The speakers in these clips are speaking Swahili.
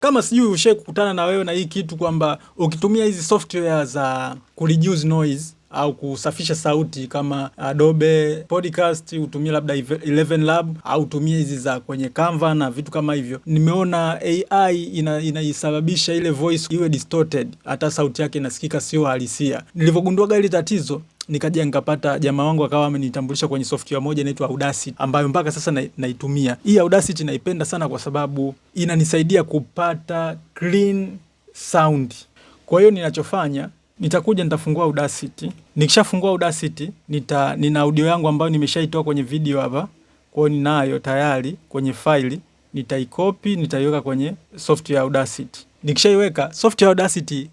Kama sijui ushawahi kukutana na wewe na hii kitu kwamba ukitumia hizi software za kureduce noise au kusafisha sauti kama Adobe Podcast, utumie labda 11 Lab au utumie hizi za kwenye Canva na vitu kama hivyo. Nimeona AI inaisababisha ile voice iwe distorted, hata sauti yake inasikika sio halisia. Nilivyogundua gari tatizo, nikaja nikapata jamaa wangu akawa amenitambulisha kwenye software moja inaitwa Audacity, ambayo mpaka sasa naitumia. Hii Audacity naipenda sana kwa sababu inanisaidia kupata clean sound. Kwa hiyo ninachofanya, nitafungua Audacity. Nikishafungua Audacity, nina audio yangu ambayo nimeshaitoa kwenye video hapa. Kwa hiyo ninayo tayari kwenye faili, nitaikopi, nitaiweka kwenye software ya Audacity. Nikishaiweka software ya Audacity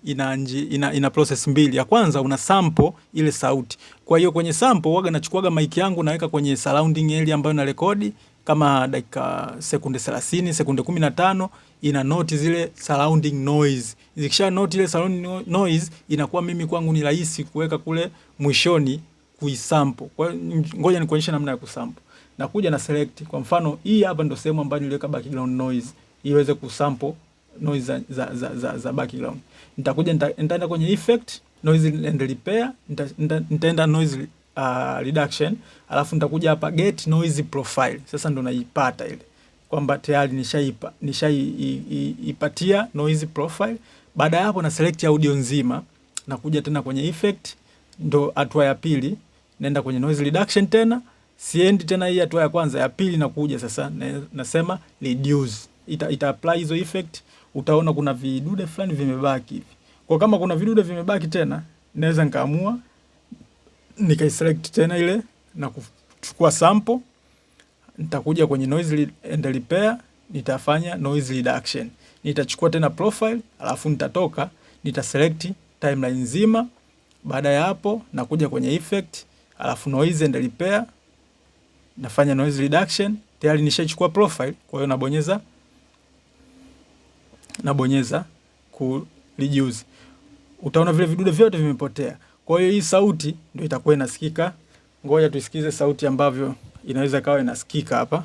ina process mbili. Ya kwanza una sample ile sauti. Kwa hiyo kwenye sample huwa nachukuaga mic yangu naweka kwenye surrounding area ambayo na rekodi kama dakika sekunde 30, sekunde 15 ina note zile surrounding noise. Zikisha note ile surrounding noise inakuwa mimi kwangu ni rahisi kuweka kule mwishoni kuisample. Kwa hiyo ngoja nikuonyeshe namna ya kusample. Nakuja na select, kwa mfano hii hapa ndio sehemu ambayo niliweka background noise iweze kusample noise za background. Nitaenda kwenye effect, noise and repair, nitaenda noise reduction, alafu nitakuja hapa get noise profile. Sasa ndo naipata ile kwamba tayari nishaipatia noise profile. Baada ya hapo na select audio nzima, nakuja tena kwenye effect, ndo hatua ya pili, naenda kwenye noise reduction tena, siendi tena hii hatua ya kwanza, ya pili nakuja sasa nasema reduce. Ita apply hizo effect, utaona kuna vidude fulani vimebaki hivi. Kwa kama kuna vidude vimebaki tena, naweza nikaamua nikaiselect tena ile na kuchukua sample, nitakuja kwenye noise and repair, nitafanya noise reduction. Nitachukua tena profile, alafu nitaselect timeline nzima. Baada ya hapo nakuja kwenye effect, alafu noise and repair, nafanya noise reduction. Tayari nishachukua profile, kwa hiyo nabonyeza ku reduce. Utaona vile vidude vyote vimepotea. Kwa hiyo hii sauti ndio itakuwa inasikika. Ngoja tusikize sauti ambavyo inaweza kawa inasikika hapa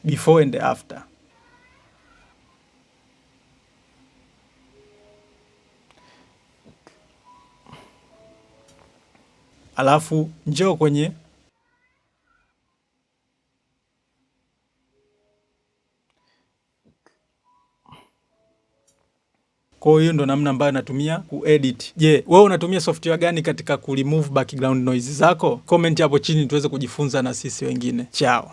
before and after. Alafu njoo kwenye kwa hiyo ndo namna ambayo natumia kuedit. Je, wewe unatumia software gani katika kuremove background noise zako? Comment hapo chini tuweze kujifunza na sisi wengine. Ciao.